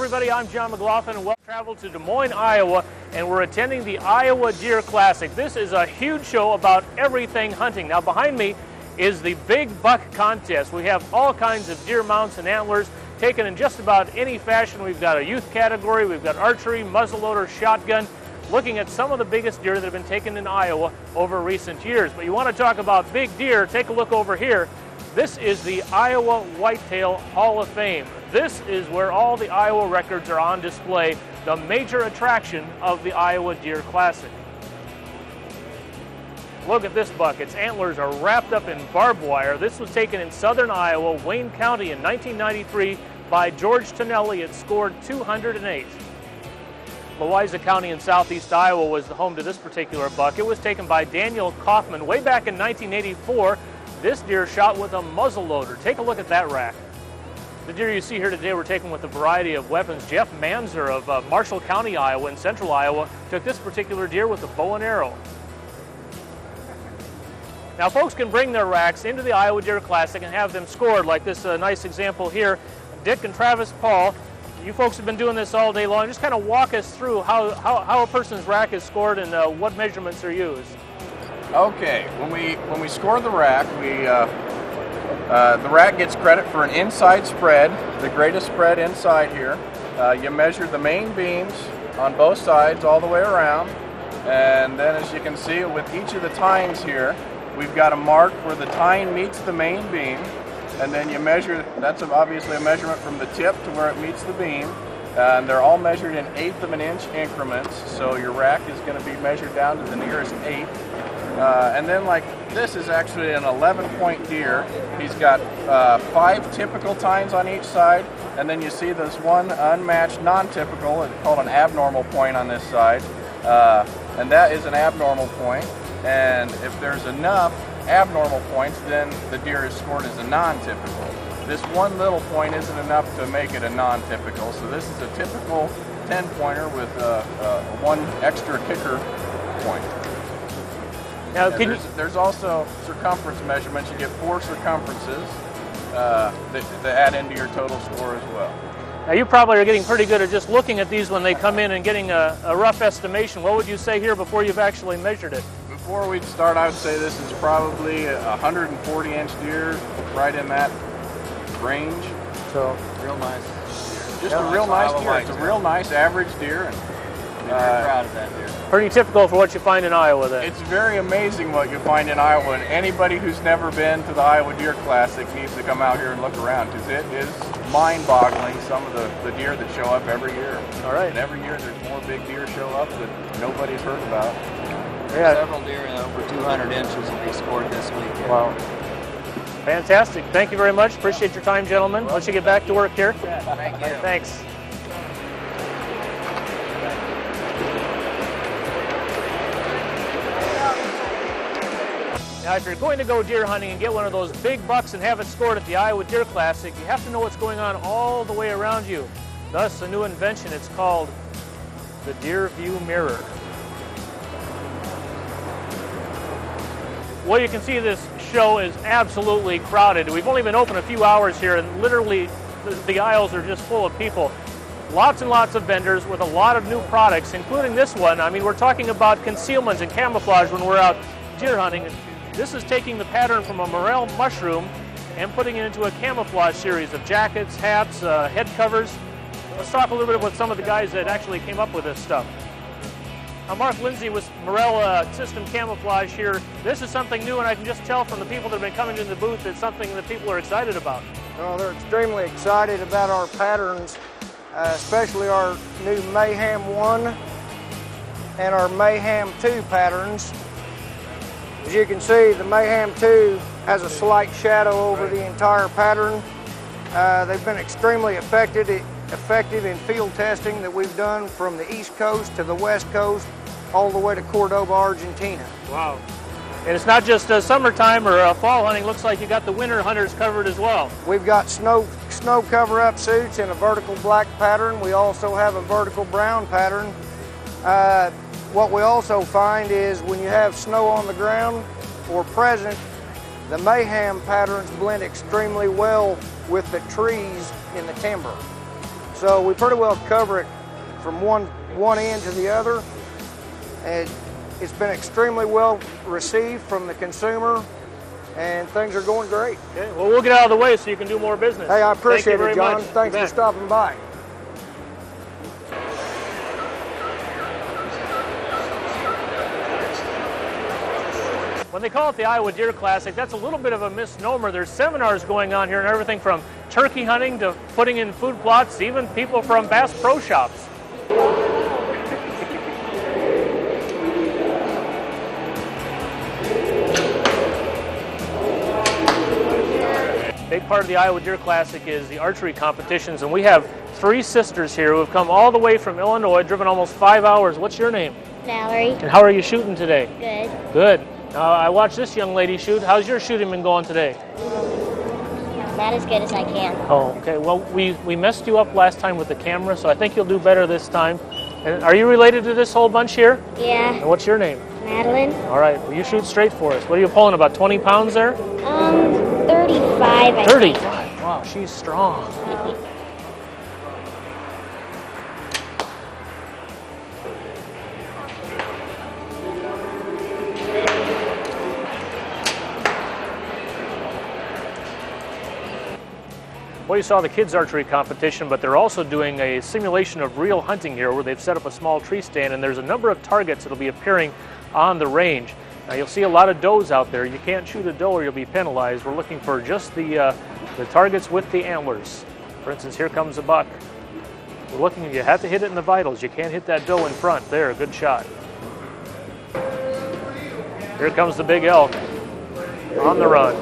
everybody, I'm John McLaughlin and welcome travel to Des Moines, Iowa, and we're attending the Iowa Deer Classic. This is a huge show about everything hunting. Now behind me is the Big Buck Contest. We have all kinds of deer mounts and antlers taken in just about any fashion. We've got a youth category, we've got archery, muzzleloader, shotgun, looking at some of the biggest deer that have been taken in Iowa over recent years. But you want to talk about big deer, take a look over here. This is the Iowa Whitetail Hall of Fame. This is where all the Iowa records are on display, the major attraction of the Iowa Deer Classic. Look at this buck. Its antlers are wrapped up in barbed wire. This was taken in southern Iowa, Wayne County in 1993 by George Tonelli. It scored 208. Louisa County in southeast Iowa was the home to this particular buck. It was taken by Daniel Kaufman way back in 1984. This deer shot with a muzzleloader. Take a look at that rack. The deer you see here today were taken with a variety of weapons. Jeff Manzer of Marshall County, Iowa, in central Iowa, took this particular deer with a bow and arrow. Now folks can bring their racks into the Iowa Deer Classic and have them scored, like this nice example here. Dick and Travis Paul, you folks have been doing this all day long. Just kind of walk us through how a person's rack is scored and what measurements are used. Okay, when we score the rack, the rack gets credit for an inside spread, the greatest spread inside here. You measure the main beams on both sides all the way around, and then as you can see with each of the tines here, we've got a mark where the tine meets the main beam, and then you measure, that's obviously a measurement from the tip to where it meets the beam, and they're all measured in 1/8 of an inch increments, so your rack is going to be measured down to the nearest 1/8. And then like this is actually an 11-point deer. He's got 5 typical tines on each side, and then you see this one unmatched non-typical, it's called an abnormal point on this side, and that is an abnormal point. And if there's enough abnormal points, then the deer is scored as a non-typical. This one little point isn't enough to make it a non-typical, so this is a typical 10-pointer with one extra kicker point. Now, there's also circumference measurements. You get 4 circumferences that add into your total score as well. Now you probably are getting pretty good at just looking at these when they come in and getting a rough estimation. What would you say here before you've actually measured it? Before we start, I would say this is probably a 140-inch deer, right in that range. So real nice. Just a real nice deer. It's a real nice average deer. And very proud of that deer. Pretty typical for what you find in Iowa then. It's very amazing what you find in Iowa, and anybody who's never been to the Iowa Deer Classic needs to come out here and look around, because it is mind-boggling, some of the deer that show up every year. All right. And every year there's more big deer show up that nobody's heard about. Yeah. Several deer over 200 inches will be scored this weekend. Wow. Fantastic. Thank you very much. Appreciate your time, gentlemen. I'll let you get back to work here. Thank you. Thanks. Now, if you're going to go deer hunting and get one of those big bucks and have it scored at the Iowa Deer Classic, you have to know what's going on all the way around you. Thus, a new invention. It's called the Deer View Mirror. Well, you can see this show is absolutely crowded. We've only been open a few hours here, and literally the aisles are just full of people. Lots and lots of vendors with a lot of new products, including this one. I mean, we're talking about concealments and camouflage when we're out deer hunting. This is taking the pattern from a morel mushroom and putting it into a camouflage series of jackets, hats, head covers. Let's talk a little bit with some of the guys that actually came up with this stuff. Mark Lindsay with Morel System Camouflage here. This is something new, and I can just tell from the people that have been coming to the booth, it's something that people are excited about. Well, they're extremely excited about our patterns, especially our new Mayhem 1 and our Mayhem 2 patterns. As you can see, the Mayhem 2 has a slight shadow over the entire pattern. They've been extremely effective in field testing that we've done from the East Coast to the West Coast, all the way to Cordoba, Argentina. Wow. And it's not just summertime or fall hunting. Looks like you got the winter hunters covered as well. We've got snow cover-up suits in a vertical black pattern. We also have a vertical brown pattern. What we also find is when you have snow on the ground or present, the Mayhem patterns blend extremely well with the trees in the timber. So we pretty well cover it from one end to the other. And it's been extremely well received from the consumer, and things are going great. Okay, well, we'll get out of the way so you can do more business. Hey, I appreciate it, John. Much. Thanks for stopping by. When they call it the Iowa Deer Classic, that's a little bit of a misnomer. There's seminars going on here and everything from turkey hunting to putting in food plots, even people from Bass Pro Shops. Big part of the Iowa Deer Classic is the archery competitions, and we have 3 sisters here who have come all the way from Illinois, driven almost 5 hours. What's your name? Valerie. And how are you shooting today? Good. Good. I watched this young lady shoot. How's your shooting been going today? Not as good as I can. Oh, okay. Well, we messed you up last time with the camera, so I think you'll do better this time. And are you related to this whole bunch here? Yeah. And what's your name? Madeline. All right. Well, you shoot straight for us. What are you pulling, about 20 pounds there? 35, I 35. think. Wow, she's strong. Well, you saw the kids' archery competition, but they're also doing a simulation of real hunting here where they've set up a small tree stand, and there's a number of targets that will be appearing on the range. Now, you'll see a lot of does out there. You can't shoot a doe or you'll be penalized. We're looking for just the targets with the antlers. For instance, here comes a buck. We're looking, you have to hit it in the vitals. You can't hit that doe in front. There, good shot. Here comes the big elk on the run.